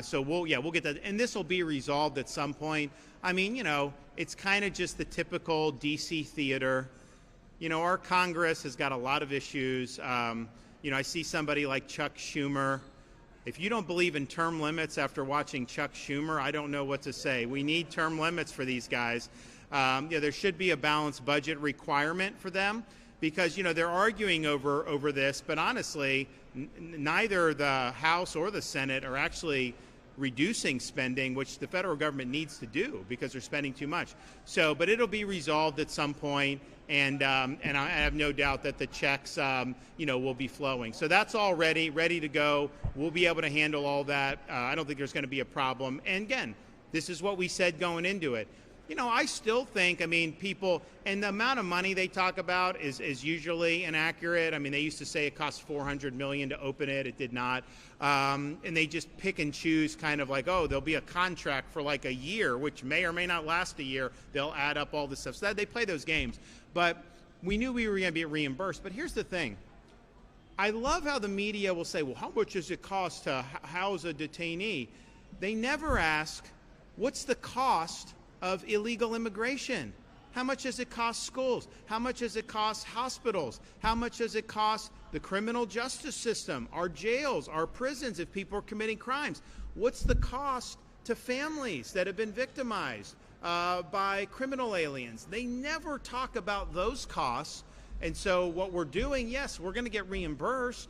So we'll get that, and this will be resolved at some point. I mean, it's kind of just the typical DC theater. Our Congress has got a lot of issues. I see somebody like Chuck Schumer. If you don't believe in term limits after watching Chuck Schumer, I don't know what to say. We need term limits for these guys. There should be a balanced budget requirement for them because, they're arguing over this. But honestly, neither the House or the Senate are actually reducing spending, which the federal government needs to do because they're spending too much. But it'll be resolved at some point, and I have no doubt that the checks, will be flowing. So that's all ready to go. We'll be able to handle all that. I don't think there's going to be a problem. And again, this is what we said going into it. I still think, people, and the amount of money they talk about is usually inaccurate. They used to say it cost $400 million to open it. It did not. And they just pick and choose kind of like, there'll be a contract for like a year, which may or may not last a year. They'll add up all this stuff. So they play those games. But we knew we were going to be reimbursed. But here's the thing. I love how the media will say, well, how much does it cost to house a detainee? They never ask, what's the cost of illegal immigration? How much does it cost schools? How much does it cost hospitals? How much does it cost the criminal justice system, our jails, our prisons if people are committing crimes? What's the cost to families that have been victimized by criminal aliens? They never talk about those costs. And so what we're doing, yes, we're going to get reimbursed,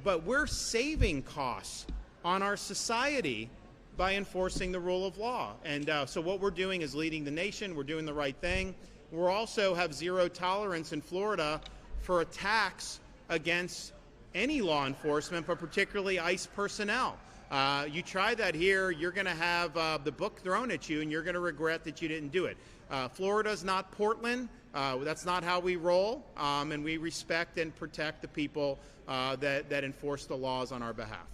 but we're saving costs on our society by enforcing the rule of law. And so what we're doing is leading the nation. We're doing the right thing. We also have zero tolerance in Florida for attacks against any law enforcement, but particularly ICE personnel. You try that here, you're going to have the book thrown at you, and you're going to regret that you didn't do it. Florida's not Portland. That's not how we roll, and we respect and protect the people that enforce the laws on our behalf.